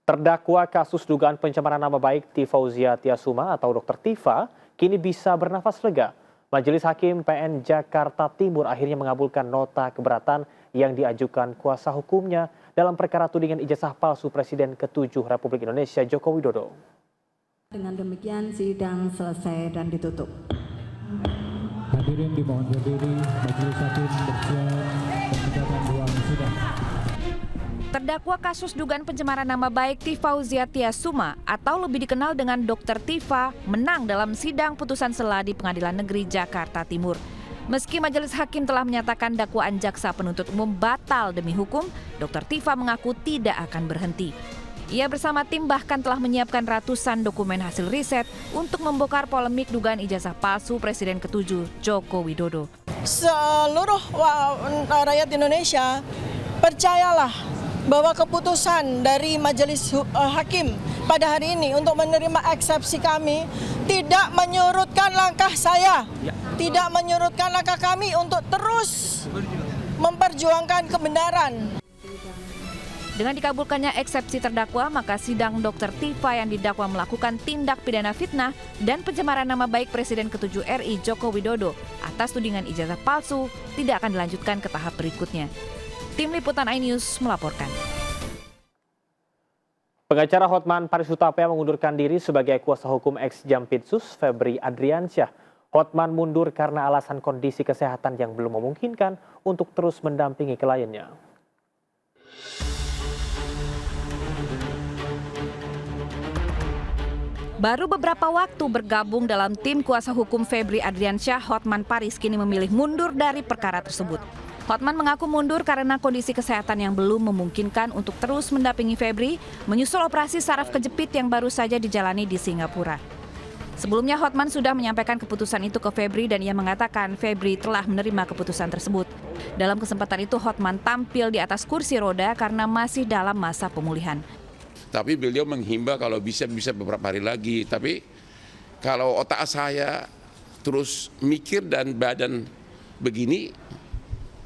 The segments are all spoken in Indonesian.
Terdakwa kasus dugaan pencemaran nama baik Tifauzia Tiasuma atau Dr. Tifa kini bisa bernafas lega. Majelis Hakim PN Jakarta Timur akhirnya mengabulkan nota keberatan yang diajukan kuasa hukumnya dalam perkara tudingan ijazah palsu Presiden ke-7 Republik Indonesia Joko Widodo. Dengan demikian sidang selesai dan ditutup. Hadirin dimohon berdiri, majelis hakim bersiap menegakkan ruang sidang. Terdakwa kasus dugaan pencemaran nama baik Tifauzia Tiasuma atau lebih dikenal dengan Dr. Tifa menang dalam sidang putusan sela di Pengadilan Negeri Jakarta Timur. Meski majelis hakim telah menyatakan dakwaan jaksa penuntut umum batal demi hukum, Dr. Tifa mengaku tidak akan berhenti. Ia bersama tim bahkan telah menyiapkan ratusan dokumen hasil riset untuk membongkar polemik dugaan ijazah palsu Presiden ke-7 Joko Widodo. Seluruh rakyat Indonesia percayalah bahwa keputusan dari majelis hakim pada hari ini untuk menerima eksepsi kami tidak menyurutkan langkah saya, tidak menyurutkan langkah kami untuk terus memperjuangkan kebenaran. Dengan dikabulkannya eksepsi terdakwa, maka sidang Dr. Tifa yang didakwa melakukan tindak pidana fitnah dan pencemaran nama baik Presiden ke-7 RI Joko Widodo atas tudingan ijazah palsu tidak akan dilanjutkan ke tahap berikutnya. Tim Liputan iNews melaporkan. Pengacara Hotman Paris Hutapea mengundurkan diri sebagai kuasa hukum ex-Jampitsus Febri Adriansyah. Hotman mundur karena alasan kondisi kesehatan yang belum memungkinkan untuk terus mendampingi kliennya. Baru beberapa waktu bergabung dalam tim kuasa hukum Febri Adriansyah, Hotman Paris kini memilih mundur dari perkara tersebut. Hotman mengaku mundur karena kondisi kesehatan yang belum memungkinkan untuk terus mendampingi Febri menyusul operasi saraf kejepit yang baru saja dijalani di Singapura. Sebelumnya Hotman sudah menyampaikan keputusan itu ke Febri dan ia mengatakan Febri telah menerima keputusan tersebut. Dalam kesempatan itu Hotman tampil di atas kursi roda karena masih dalam masa pemulihan. Tapi beliau menghimbau kalau bisa beberapa hari lagi. Tapi kalau otak saya terus mikir dan badan begini,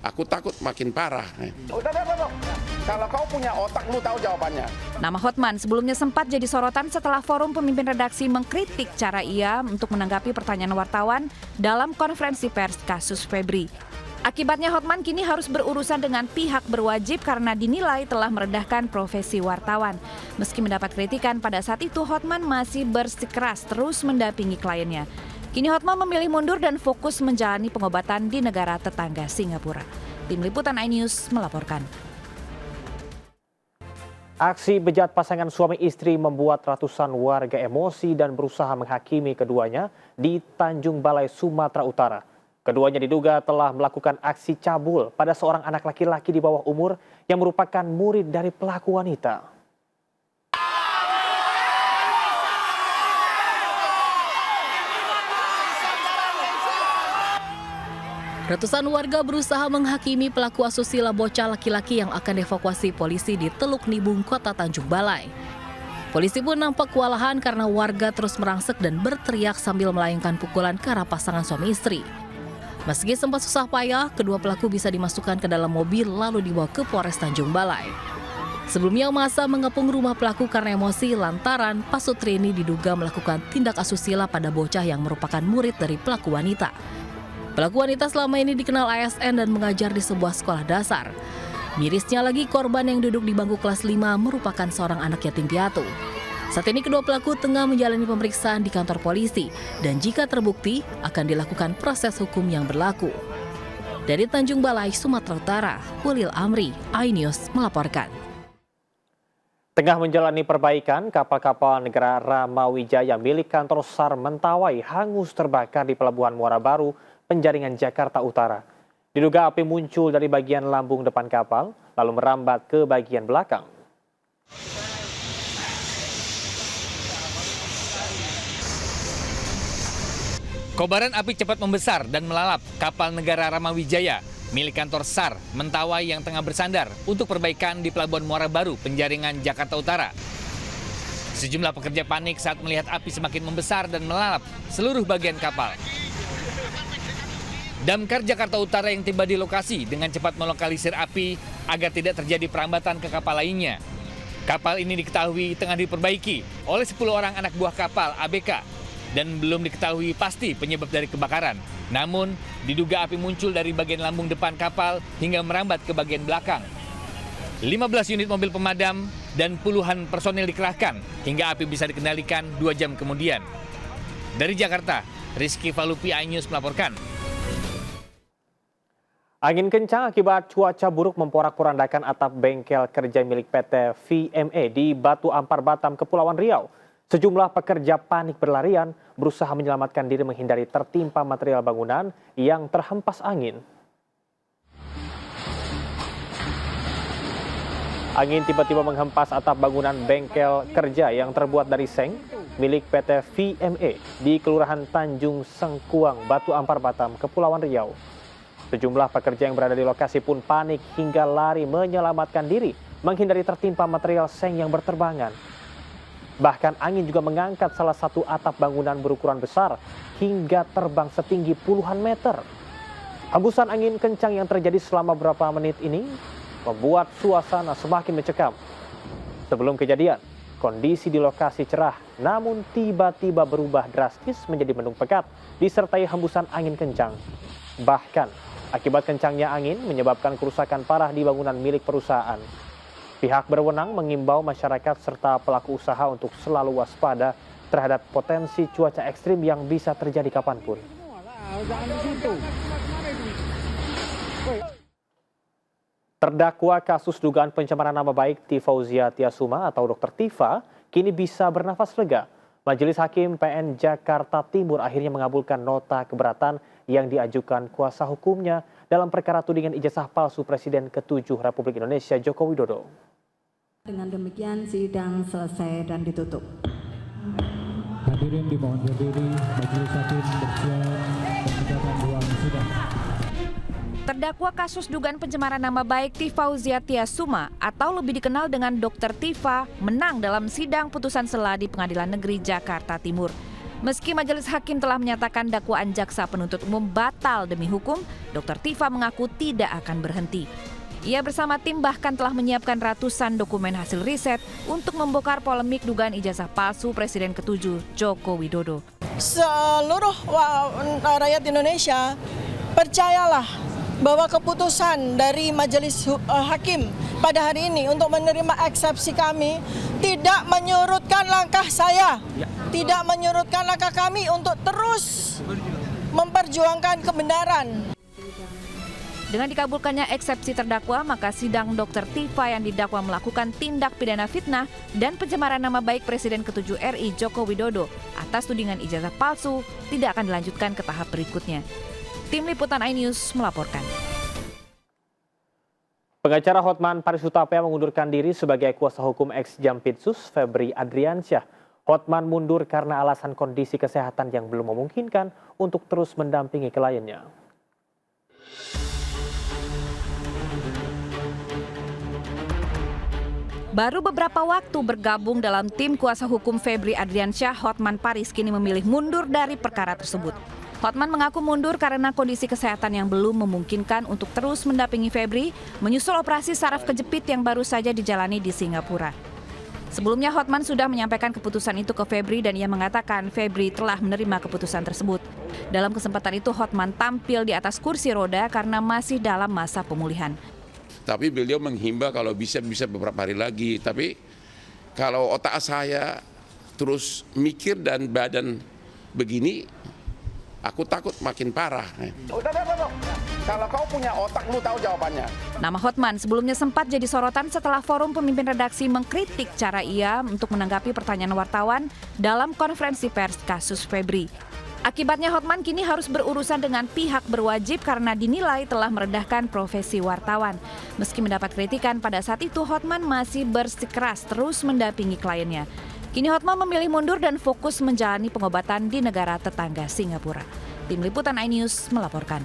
aku takut makin parah. Udah. Kalau kau punya otak, lu tahu jawabannya. Nama Hotman sebelumnya sempat jadi sorotan setelah forum pemimpin redaksi mengkritik cara ia untuk menanggapi pertanyaan wartawan dalam konferensi pers kasus Febri. Akibatnya Hotman kini harus berurusan dengan pihak berwajib karena dinilai telah merendahkan profesi wartawan. Meski mendapat kritikan pada saat itu, Hotman masih bersikeras terus mendampingi kliennya. Kini Hotman memilih mundur dan fokus menjalani pengobatan di negara tetangga Singapura. Tim Liputan iNews melaporkan. Aksi bejat pasangan suami istri membuat ratusan warga emosi dan berusaha menghakimi keduanya di Tanjung Balai, Sumatera Utara. Keduanya diduga telah melakukan aksi cabul pada seorang anak laki-laki di bawah umur yang merupakan murid dari pelaku wanita. Ratusan warga berusaha menghakimi pelaku asusila bocah laki-laki yang akan dievakuasi polisi di Teluk Nibung, Kota Tanjung Balai. Polisi pun nampak kewalahan karena warga terus merangsek dan berteriak sambil melayangkan pukulan ke arah pasangan suami istri. Meski sempat susah payah, kedua pelaku bisa dimasukkan ke dalam mobil lalu dibawa ke Polres Tanjung Balai. Sebelumnya massa mengepung rumah pelaku karena emosi lantaran pasutri ini diduga melakukan tindak asusila pada bocah yang merupakan murid dari pelaku wanita. Pelaku wanita selama ini dikenal ASN dan mengajar di sebuah sekolah dasar. Mirisnya lagi, korban yang duduk di bangku kelas 5 merupakan seorang anak yatim piatu. Saat ini kedua pelaku tengah menjalani pemeriksaan di kantor polisi dan jika terbukti akan dilakukan proses hukum yang berlaku. Dari Tanjung Balai, Sumatera Utara, Ulil Amri, iNews melaporkan. Tengah menjalani perbaikan, kapal-kapal negara Ramawijaya milik kantor SAR Mentawai hangus terbakar di Pelabuhan Muara Baru, Penjaringan, Jakarta Utara. Diduga api muncul dari bagian lambung depan kapal, lalu merambat ke bagian belakang. Kobaran api cepat membesar dan melalap kapal negara Ramawijaya milik kantor SAR Mentawai yang tengah bersandar untuk perbaikan di Pelabuhan Muara Baru, Penjaringan, Jakarta Utara. Sejumlah pekerja panik saat melihat api semakin membesar dan melalap seluruh bagian kapal. Damkar Jakarta Utara yang tiba di lokasi dengan cepat melokalisir api agar tidak terjadi perambatan ke kapal lainnya. Kapal ini diketahui tengah diperbaiki oleh 10 orang anak buah kapal ABK dan belum diketahui pasti penyebab dari kebakaran. Namun, diduga api muncul dari bagian lambung depan kapal hingga merambat ke bagian belakang. 15 unit mobil pemadam dan puluhan personil dikerahkan hingga api bisa dikendalikan 2 jam kemudian. Dari Jakarta, Rizky Falupi, iNews melaporkan. Angin kencang akibat cuaca buruk memporak-porandakan atap bengkel kerja milik PT VME di Batu Ampar, Batam, Kepulauan Riau. Sejumlah pekerja panik berlarian berusaha menyelamatkan diri menghindari tertimpa material bangunan yang terhempas angin. Angin tiba-tiba menghempas atap bangunan bengkel kerja yang terbuat dari seng milik PT VME di Kelurahan Tanjung Sengkuang, Batu Ampar, Batam, Kepulauan Riau. Sejumlah pekerja yang berada di lokasi pun panik hingga lari menyelamatkan diri menghindari tertimpa material seng yang berterbangan. Bahkan angin juga mengangkat salah satu atap bangunan berukuran besar hingga terbang setinggi puluhan meter. Hembusan angin kencang yang terjadi selama beberapa menit ini membuat suasana semakin mencekam. Sebelum kejadian, kondisi di lokasi cerah namun tiba-tiba berubah drastis menjadi mendung pekat disertai hembusan angin kencang. Bahkan akibat kencangnya angin menyebabkan kerusakan parah di bangunan milik perusahaan. Pihak berwenang mengimbau masyarakat serta pelaku usaha untuk selalu waspada terhadap potensi cuaca ekstrim yang bisa terjadi kapanpun. Terdakwa kasus dugaan pencemaran nama baik Tifauzia Tiasuma atau Dr. Tifa kini bisa bernafas lega. Majelis Hakim PN Jakarta Timur akhirnya mengabulkan nota keberatan yang diajukan kuasa hukumnya dalam perkara tudingan ijazah palsu Presiden ke-7 Republik Indonesia Joko Widodo. Dengan demikian sidang selesai dan ditutup. Hadirin dimohon berdiri, majelis hakim bersiap menegakkan ruang sidang. Terdakwa kasus dugaan pencemaran nama baik Tifauzia Tiasuma atau lebih dikenal dengan Dr. Tifa menang dalam sidang putusan sela di Pengadilan Negeri Jakarta Timur. Meski majelis hakim telah menyatakan dakwaan jaksa penuntut umum batal demi hukum, Dr. Tifa mengaku tidak akan berhenti. Ia bersama tim bahkan telah menyiapkan ratusan dokumen hasil riset untuk membongkar polemik dugaan ijazah palsu Presiden ke-7 Joko Widodo. Seluruh rakyat Indonesia, percayalah bahwa keputusan dari majelis hakim pada hari ini untuk menerima eksepsi kami tidak menyurutkan langkah saya, tidak menyurutkan langkah kami untuk terus memperjuangkan kebenaran. Dengan dikabulkannya eksepsi terdakwa, maka sidang Dr. Tifa yang didakwa melakukan tindak pidana fitnah dan pencemaran nama baik Presiden ke-7 RI Joko Widodo atas tudingan ijazah palsu tidak akan dilanjutkan ke tahap berikutnya. Tim Liputan iNews melaporkan. Pengacara Hotman Paris Hutapea mengundurkan diri sebagai kuasa hukum ex-Jampitsus Febri Adriansyah. Hotman mundur karena alasan kondisi kesehatan yang belum memungkinkan untuk terus mendampingi kliennya. Baru beberapa waktu bergabung dalam tim kuasa hukum Febri Adriansyah, Hotman Paris kini memilih mundur dari perkara tersebut. Hotman mengaku mundur karena kondisi kesehatan yang belum memungkinkan untuk terus mendampingi Febri menyusul operasi saraf kejepit yang baru saja dijalani di Singapura. Sebelumnya Hotman sudah menyampaikan keputusan itu ke Febri dan ia mengatakan Febri telah menerima keputusan tersebut. Dalam kesempatan itu Hotman tampil di atas kursi roda karena masih dalam masa pemulihan. Tapi beliau menghimbau kalau bisa beberapa hari lagi. Tapi kalau otak saya terus mikir dan badan begini, aku takut makin parah. Udah. Kalau kau punya otak, lu tahu jawabannya. Nama Hotman sebelumnya sempat jadi sorotan setelah forum pemimpin redaksi mengkritik cara ia untuk menanggapi pertanyaan wartawan dalam konferensi pers kasus Febri. Akibatnya Hotman kini harus berurusan dengan pihak berwajib karena dinilai telah merendahkan profesi wartawan. Meski mendapat kritikan pada saat itu, Hotman masih bersikeras terus mendampingi kliennya. Kini Hotman memilih mundur dan fokus menjalani pengobatan di negara tetangga Singapura. Tim Liputan iNews melaporkan.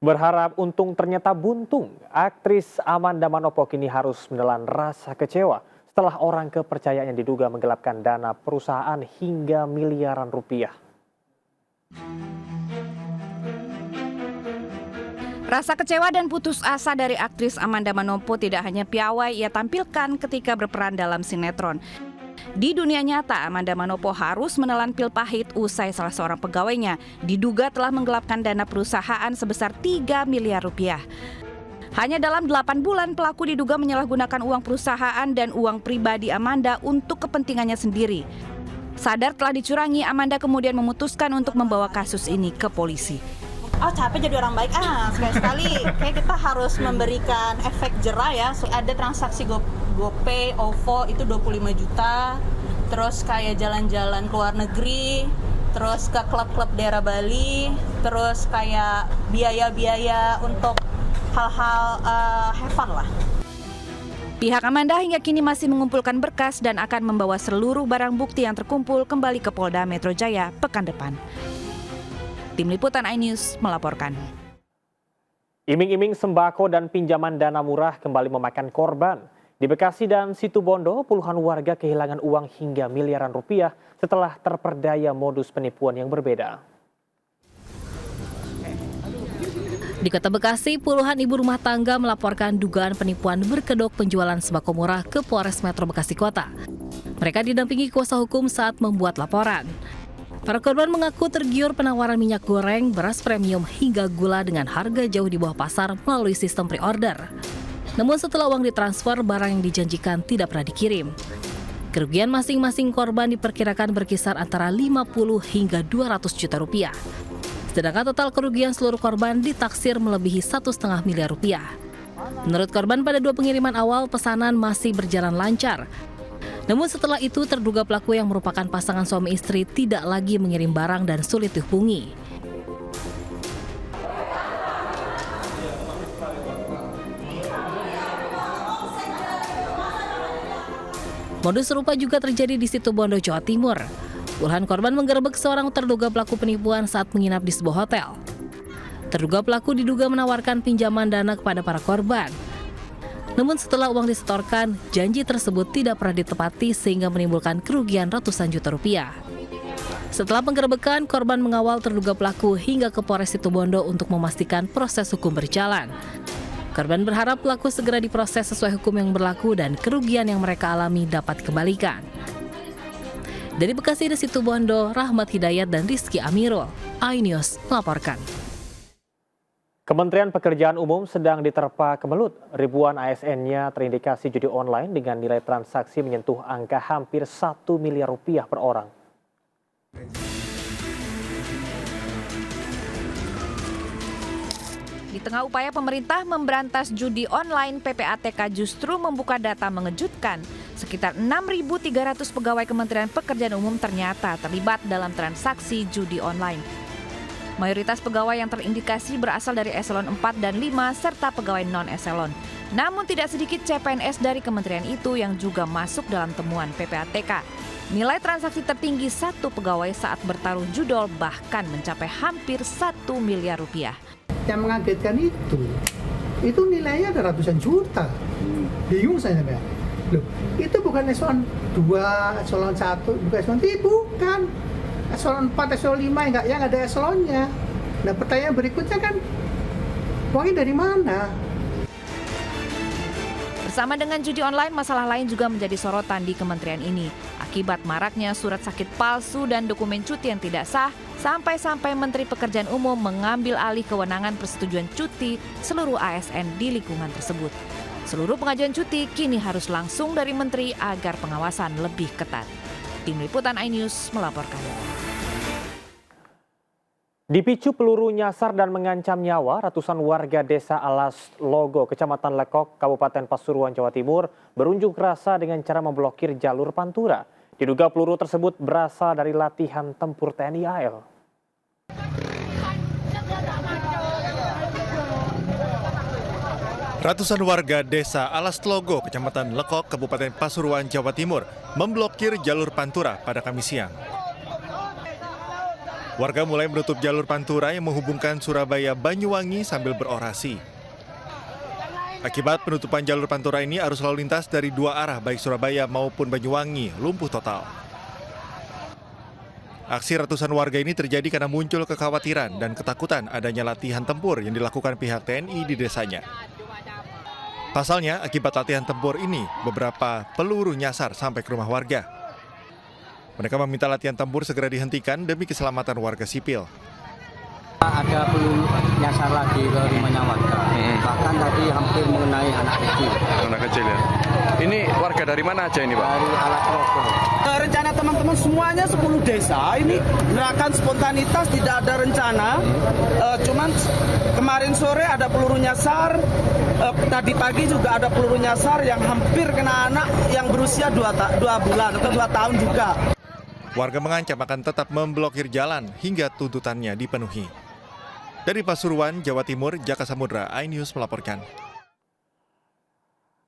Berharap untung ternyata buntung. Aktris Amanda Manopo kini harus menelan rasa kecewa setelah orang kepercayaannya diduga menggelapkan dana perusahaan hingga miliaran rupiah. Rasa kecewa dan putus asa dari aktris Amanda Manopo tidak hanya piawai ia tampilkan ketika berperan dalam sinetron. Di dunia nyata, Amanda Manopo harus menelan pil pahit usai salah seorang pegawainya diduga telah menggelapkan dana perusahaan sebesar 3 miliar rupiah. Hanya dalam 8 bulan, pelaku diduga menyalahgunakan uang perusahaan dan uang pribadi Amanda untuk kepentingannya sendiri. Sadar telah dicurangi, Amanda kemudian memutuskan untuk membawa kasus ini ke polisi. Oh, capek jadi orang baik, sekali-sekali kayak kita harus memberikan efek jerah ya. Ada transaksi GoPay, OVO itu 25 juta, terus kayak jalan-jalan ke luar negeri, terus ke klub-klub daerah Bali, terus kayak biaya-biaya untuk hal-hal have fun lah. Pihak Amanda hingga kini masih mengumpulkan berkas dan akan membawa seluruh barang bukti yang terkumpul kembali ke Polda Metro Jaya pekan depan. Tim Liputan iNews melaporkan. Iming-iming sembako dan pinjaman dana murah kembali memakan korban. Di Bekasi dan Situbondo, puluhan warga kehilangan uang hingga miliaran rupiah setelah terperdaya modus penipuan yang berbeda. Di Kota Bekasi, puluhan ibu rumah tangga melaporkan dugaan penipuan berkedok penjualan sembako murah ke Polres Metro Bekasi Kota. Mereka didampingi kuasa hukum saat membuat laporan. Para korban mengaku tergiur penawaran minyak goreng, beras premium, hingga gula dengan harga jauh di bawah pasar melalui sistem pre-order. Namun setelah uang ditransfer, barang yang dijanjikan tidak pernah dikirim. Kerugian masing-masing korban diperkirakan berkisar antara 50 hingga 200 juta rupiah. Sedangkan total kerugian seluruh korban ditaksir melebihi 1,5 miliar rupiah. Menurut korban, pada 2 pengiriman awal pesanan masih berjalan lancar. Namun setelah itu terduga pelaku yang merupakan pasangan suami istri tidak lagi mengirim barang dan sulit dihubungi. Modus serupa juga terjadi di Situbondo, Jawa Timur. Puluhan korban menggerebek seorang terduga pelaku penipuan saat menginap di sebuah hotel. Terduga pelaku diduga menawarkan pinjaman dana kepada para korban. Namun setelah uang disetorkan, janji tersebut tidak pernah ditepati sehingga menimbulkan kerugian ratusan juta rupiah. Setelah penggerebekan, korban mengawal terduga pelaku hingga ke Polres Situbondo untuk memastikan proses hukum berjalan. Korban berharap pelaku segera diproses sesuai hukum yang berlaku dan kerugian yang mereka alami dapat dikembalikan. Dari Bekasi dan Situbondo, Rahmat Hidayat dan Rizky Amirul, iNews melaporkan. Kementerian Pekerjaan Umum sedang diterpa kemelut. Ribuan ASN-nya terindikasi judi online dengan nilai transaksi menyentuh angka hampir 1 miliar rupiah per orang. Di tengah upaya pemerintah memberantas judi online, PPATK justru membuka data mengejutkan. Sekitar 6.300 pegawai Kementerian Pekerjaan Umum ternyata terlibat dalam transaksi judi online. Mayoritas pegawai yang terindikasi berasal dari eselon 4 dan 5 serta pegawai non-eselon. Namun tidak sedikit CPNS dari kementerian itu yang juga masuk dalam temuan PPATK. Nilai transaksi tertinggi satu pegawai saat bertaruh judol bahkan mencapai hampir 1 miliar rupiah. Yang mengagetkan itu nilainya ada ratusan juta. Bingung saya sampai. Loh, itu bukan eselon 2, eselon 1, bukan eselon 3, bukan. Eselon 4, eselon 5 yang ada eselonnya. Nah, pertanyaan berikutnya kan, uangnya dari mana? Bersama dengan judi online, masalah lain juga menjadi sorotan di kementerian ini. Akibat maraknya surat sakit palsu dan dokumen cuti yang tidak sah, sampai-sampai Menteri Pekerjaan Umum mengambil alih kewenangan persetujuan cuti seluruh ASN di lingkungan tersebut. Seluruh pengajuan cuti kini harus langsung dari Menteri agar pengawasan lebih ketat. Tim Liputan iNews melaporkan. Dipicu peluru nyasar dan mengancam nyawa, ratusan warga desa Alas Logo, Kecamatan Lekok, Kabupaten Pasuruan, Jawa Timur, berunjuk rasa dengan cara memblokir jalur Pantura. Diduga peluru tersebut berasal dari latihan tempur TNI AL. Ratusan warga desa Alas Logo, Kecamatan Lekok, Kabupaten Pasuruan, Jawa Timur, memblokir jalur Pantura pada Kamis siang. Warga mulai menutup jalur Pantura yang menghubungkan Surabaya Banyuwangi sambil berorasi. Akibat penutupan jalur Pantura ini, arus lalu lintas dari dua arah baik Surabaya maupun Banyuwangi lumpuh total. Aksi ratusan warga ini terjadi karena muncul kekhawatiran dan ketakutan adanya latihan tempur yang dilakukan pihak TNI di desanya. Pasalnya, akibat latihan tempur ini, beberapa peluru nyasar sampai ke rumah warga. Mereka meminta latihan tempur segera dihentikan demi keselamatan warga sipil. Ada peluru nyasar lagi ke rumahnya warga. Bahkan tadi hampir mengenai anak kecil. Anak kecil ya? Ini warga dari mana aja ini, Pak? Dari Alat Rokok. Rencana teman-teman semuanya 10 desa ini gerakan spontanitas, tidak ada rencana. Cuman kemarin sore ada peluru nyasar, tadi pagi juga ada peluru nyasar yang hampir kena anak yang berusia 2 bulan atau 2 tahun juga. Warga mengancam akan tetap memblokir jalan hingga tuntutannya dipenuhi. Dari Pasuruan, Jawa Timur, Jaka Samudra, iNews melaporkan.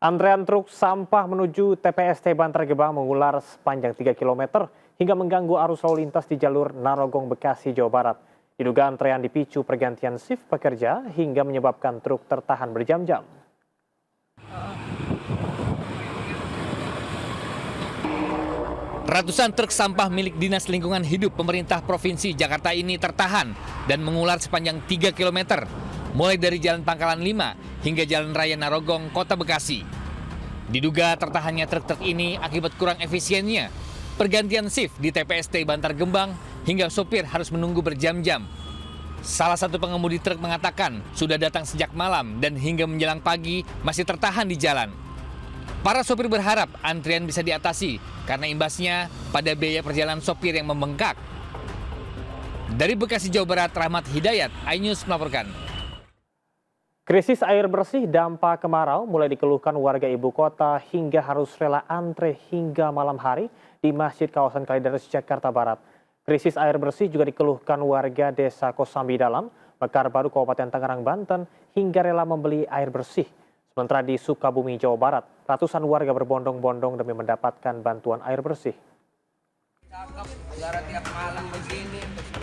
Antrean truk sampah menuju TPST Bantar Gebang mengular sepanjang 3 km hingga mengganggu arus lalu lintas di jalur Narogong, Bekasi, Jawa Barat. Diduga antrean dipicu pergantian shift pekerja hingga menyebabkan truk tertahan berjam-jam. Ratusan truk sampah milik Dinas Lingkungan Hidup Pemerintah Provinsi Jakarta ini tertahan dan mengular sepanjang 3 km, mulai dari Jalan Pangkalan 5 hingga Jalan Raya Narogong, Kota Bekasi. Diduga tertahannya truk-truk ini akibat kurang efisiennya pergantian shift di TPST Bantar Gebang hingga sopir harus menunggu berjam-jam. Salah satu pengemudi truk mengatakan sudah datang sejak malam dan hingga menjelang pagi masih tertahan di jalan. Para sopir berharap antrian bisa diatasi karena imbasnya pada biaya perjalanan sopir yang membengkak. Dari Bekasi, Jawa Barat, Rahmat Hidayat, iNews melaporkan. Krisis air bersih dampak kemarau mulai dikeluhkan warga ibu kota hingga harus rela antre hingga malam hari di masjid kawasan Kalideres, Jakarta Barat. Krisis air bersih juga dikeluhkan warga desa Kosambi Dalam, Mekar Baru, Kabupaten Tangerang, Banten hingga rela membeli air bersih. Sementara di Sukabumi, Jawa Barat, ratusan warga berbondong-bondong demi mendapatkan bantuan air bersih.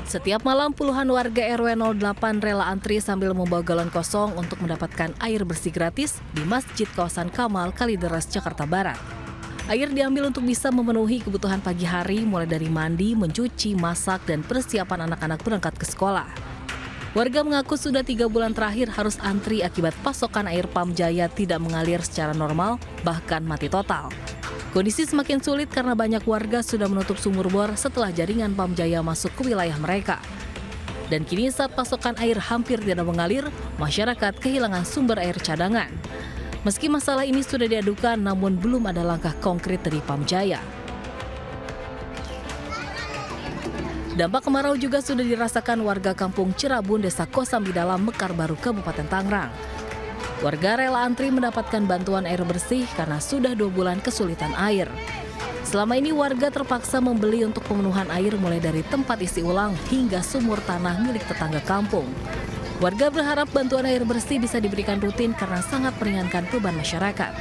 Setiap malam puluhan warga RW 08 rela antri sambil membawa galon kosong untuk mendapatkan air bersih gratis di Masjid Kawasan Kamal, Kalideres, Jakarta Barat. Air diambil untuk bisa memenuhi kebutuhan pagi hari mulai dari mandi, mencuci, masak, dan persiapan anak-anak berangkat ke sekolah. Warga mengaku sudah 3 bulan terakhir harus antri akibat pasokan air Pam Jaya tidak mengalir secara normal, bahkan mati total. Kondisi semakin sulit karena banyak warga sudah menutup sumur bor setelah jaringan Pam Jaya masuk ke wilayah mereka. Dan kini saat pasokan air hampir tidak mengalir, masyarakat kehilangan sumber air cadangan. Meski masalah ini sudah diadukan, namun belum ada langkah konkret dari Pam Jaya. Dampak kemarau juga sudah dirasakan warga kampung Cirabun, Desa Kosambi Dalam, Mekar Baru, Kabupaten Tangerang. Warga rela antri mendapatkan bantuan air bersih karena sudah 2 bulan kesulitan air. Selama ini warga terpaksa membeli untuk pemenuhan air mulai dari tempat isi ulang hingga sumur tanah milik tetangga kampung. Warga berharap bantuan air bersih bisa diberikan rutin karena sangat meringankan beban masyarakat.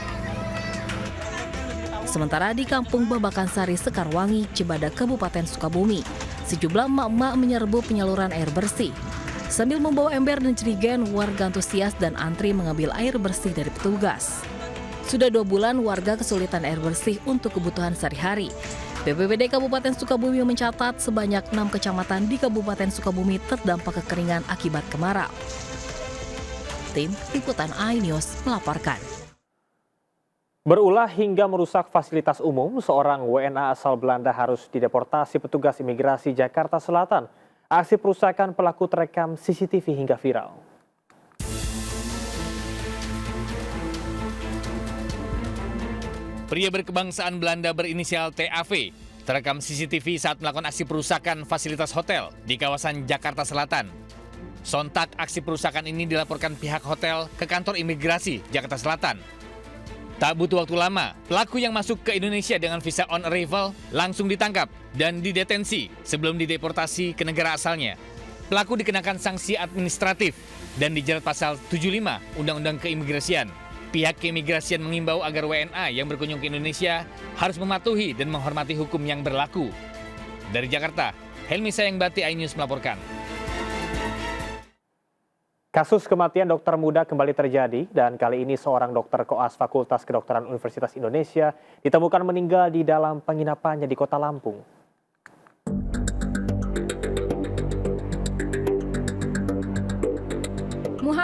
Sementara di kampung Babakan Sari, Sekarwangi, Cibadak, Kabupaten Sukabumi, sejumlah emak-emak menyerbu penyaluran air bersih. Sambil membawa ember dan jerigen, warga antusias dan antri mengambil air bersih dari petugas. Sudah 2 bulan warga kesulitan air bersih untuk kebutuhan sehari-hari. BPBD Kabupaten Sukabumi mencatat sebanyak 6 kecamatan di Kabupaten Sukabumi terdampak kekeringan akibat kemarau. Tim Liputan iNews melaporkan. Berulah hingga merusak fasilitas umum, seorang WNA asal Belanda harus dideportasi petugas imigrasi Jakarta Selatan. Aksi perusakan pelaku terekam CCTV hingga viral. Pria berkebangsaan Belanda berinisial TAV terekam CCTV saat melakukan aksi perusakan fasilitas hotel di kawasan Jakarta Selatan. Sontak aksi perusakan ini dilaporkan pihak hotel ke kantor imigrasi Jakarta Selatan. Tak butuh waktu lama, pelaku yang masuk ke Indonesia dengan visa on arrival langsung ditangkap dan didetensi sebelum dideportasi ke negara asalnya. Pelaku dikenakan sanksi administratif dan dijerat pasal 75 Undang-Undang Keimigrasian. Pihak keimigrasian mengimbau agar WNA yang berkunjung ke Indonesia harus mematuhi dan menghormati hukum yang berlaku. Dari Jakarta, Helmi Sayangbati, iNews melaporkan. Kasus kematian dokter muda kembali terjadi dan kali ini seorang dokter koas Fakultas Kedokteran Universitas Indonesia ditemukan meninggal di dalam penginapannya di Kota Lampung.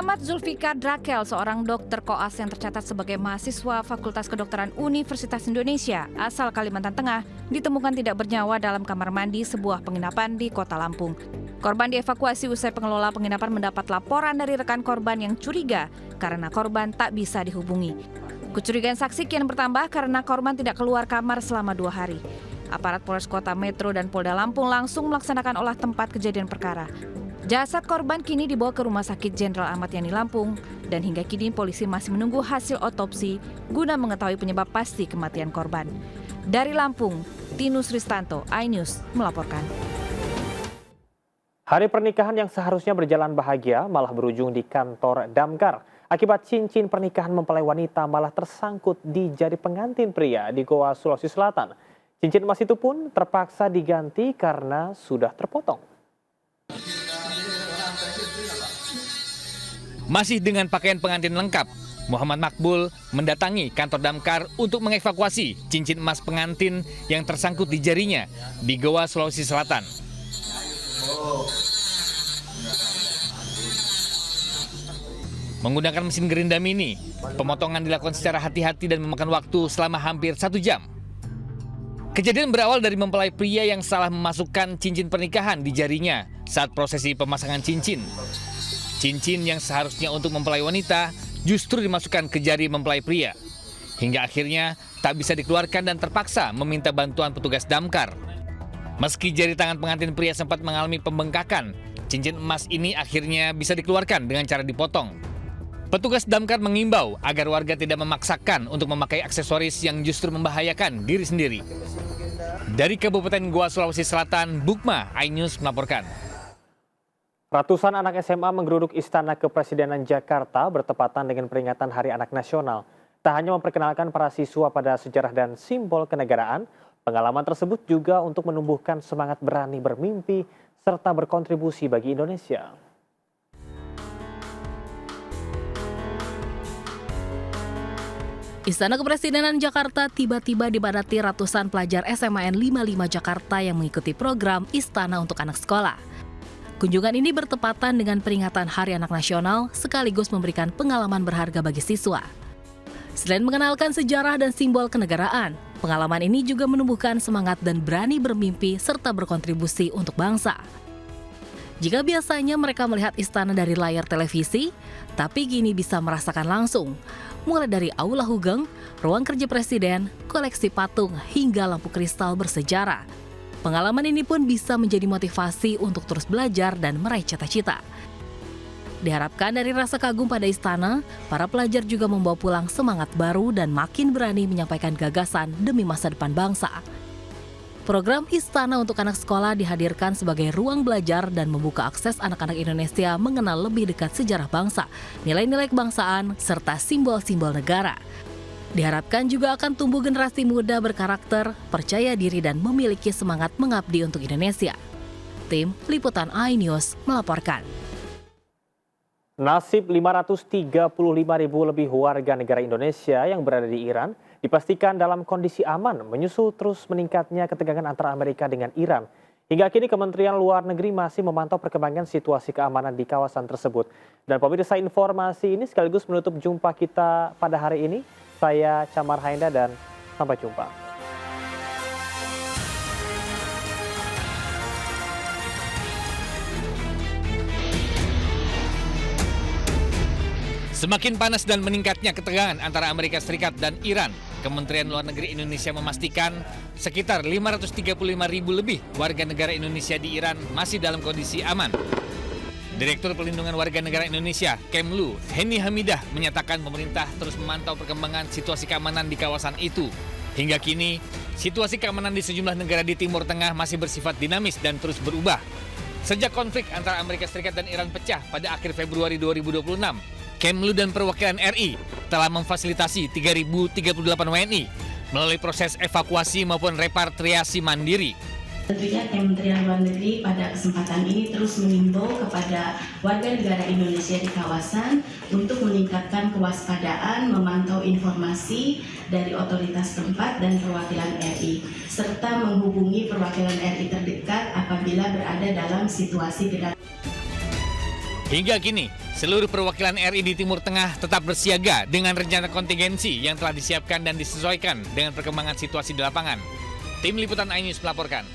Muhammad Zulfikar Drakel, seorang dokter koas yang tercatat sebagai mahasiswa Fakultas Kedokteran Universitas Indonesia asal Kalimantan Tengah, ditemukan tidak bernyawa dalam kamar mandi sebuah penginapan di Kota Lampung. Korban dievakuasi usai pengelola penginapan mendapat laporan dari rekan korban yang curiga karena korban tak bisa dihubungi. Kecurigaan saksi kian bertambah karena korban tidak keluar kamar selama 2 hari. Aparat Polres Kota Metro dan Polda Lampung langsung melaksanakan olah tempat kejadian perkara. Jasad korban kini dibawa ke Rumah Sakit Jenderal Ahmad Yani Lampung dan hingga kini polisi masih menunggu hasil otopsi guna mengetahui penyebab pasti kematian korban. Dari Lampung, Tinus Ristanto, iNews melaporkan. Hari pernikahan yang seharusnya berjalan bahagia malah berujung di kantor damkar. Akibat cincin pernikahan mempelai wanita malah tersangkut di jari pengantin pria di Goa, Sulawesi Selatan. Cincin emas itu pun terpaksa diganti karena sudah terpotong. Masih dengan pakaian pengantin lengkap, Muhammad Makbul mendatangi kantor damkar untuk mengevakuasi cincin emas pengantin yang tersangkut di jarinya di Goa, Sulawesi Selatan. Menggunakan mesin gerindam ini, pemotongan dilakukan secara hati-hati dan memakan waktu selama hampir 1 jam. Kejadian berawal dari mempelai pria yang salah memasukkan cincin pernikahan di jarinya saat prosesi pemasangan cincin. Cincin yang seharusnya untuk mempelai wanita justru dimasukkan ke jari mempelai pria. Hingga akhirnya tak bisa dikeluarkan dan terpaksa meminta bantuan petugas damkar. Meski jari tangan pengantin pria sempat mengalami pembengkakan, cincin emas ini akhirnya bisa dikeluarkan dengan cara dipotong. Petugas damkar mengimbau agar warga tidak memaksakan untuk memakai aksesoris yang justru membahayakan diri sendiri. Dari Kabupaten Goa, Sulawesi Selatan, Bukma, iNews melaporkan. Ratusan anak SMA menggeruduk Istana Kepresidenan Jakarta bertepatan dengan peringatan Hari Anak Nasional. Tak hanya memperkenalkan para siswa pada sejarah dan simbol kenegaraan, pengalaman tersebut juga untuk menumbuhkan semangat berani bermimpi serta berkontribusi bagi Indonesia. Istana Kepresidenan Jakarta tiba-tiba dipadati ratusan pelajar SMAN 55 Jakarta yang mengikuti program Istana untuk Anak Sekolah. Kunjungan ini bertepatan dengan peringatan Hari Anak Nasional sekaligus memberikan pengalaman berharga bagi siswa. Selain mengenalkan sejarah dan simbol kenegaraan, pengalaman ini juga menumbuhkan semangat dan berani bermimpi serta berkontribusi untuk bangsa. Jika biasanya mereka melihat istana dari layar televisi, tapi kini bisa merasakan langsung, mulai dari Aula Hugeng, ruang kerja presiden, koleksi patung, hingga lampu kristal bersejarah. Pengalaman ini pun bisa menjadi motivasi untuk terus belajar dan meraih cita-cita. Diharapkan dari rasa kagum pada istana, para pelajar juga membawa pulang semangat baru dan makin berani menyampaikan gagasan demi masa depan bangsa. Program Istana untuk Anak Sekolah dihadirkan sebagai ruang belajar dan membuka akses anak-anak Indonesia mengenal lebih dekat sejarah bangsa, nilai-nilai kebangsaan, serta simbol-simbol negara. Diharapkan juga akan tumbuh generasi muda berkarakter, percaya diri dan memiliki semangat mengabdi untuk Indonesia. Tim Liputan iNews melaporkan. Nasib 535.000 lebih warga negara Indonesia yang berada di Iran dipastikan dalam kondisi aman menyusul terus meningkatnya ketegangan antara Amerika dengan Iran. Hingga kini Kementerian Luar Negeri masih memantau perkembangan situasi keamanan di kawasan tersebut. Dan pemirsa, informasi ini sekaligus menutup jumpa kita pada hari ini. Saya Camar Hainda dan sampai jumpa. Semakin panas dan meningkatnya ketegangan antara Amerika Serikat dan Iran, Kementerian Luar Negeri Indonesia memastikan sekitar 535.000 lebih warga negara Indonesia di Iran masih dalam kondisi aman. Direktur Pelindungan Warga Negara Indonesia, Kemlu, Heni Hamidah, menyatakan pemerintah terus memantau perkembangan situasi keamanan di kawasan itu. Hingga kini, situasi keamanan di sejumlah negara di Timur Tengah masih bersifat dinamis dan terus berubah. Sejak konflik antara Amerika Serikat dan Iran pecah pada akhir Februari 2026, Kemlu dan perwakilan RI telah memfasilitasi 3.038 WNI melalui proses evakuasi maupun repatriasi mandiri. Tentunya Kementerian Luar Negeri pada kesempatan ini terus mengimbau kepada warga negara Indonesia di kawasan untuk meningkatkan kewaspadaan, memantau informasi dari otoritas tempat dan perwakilan RI, serta menghubungi perwakilan RI terdekat apabila berada dalam situasi kedarurat. Hingga kini, seluruh perwakilan RI di Timur Tengah tetap bersiaga dengan rencana kontingensi yang telah disiapkan dan disesuaikan dengan perkembangan situasi di lapangan. Tim Liputan iNews melaporkan.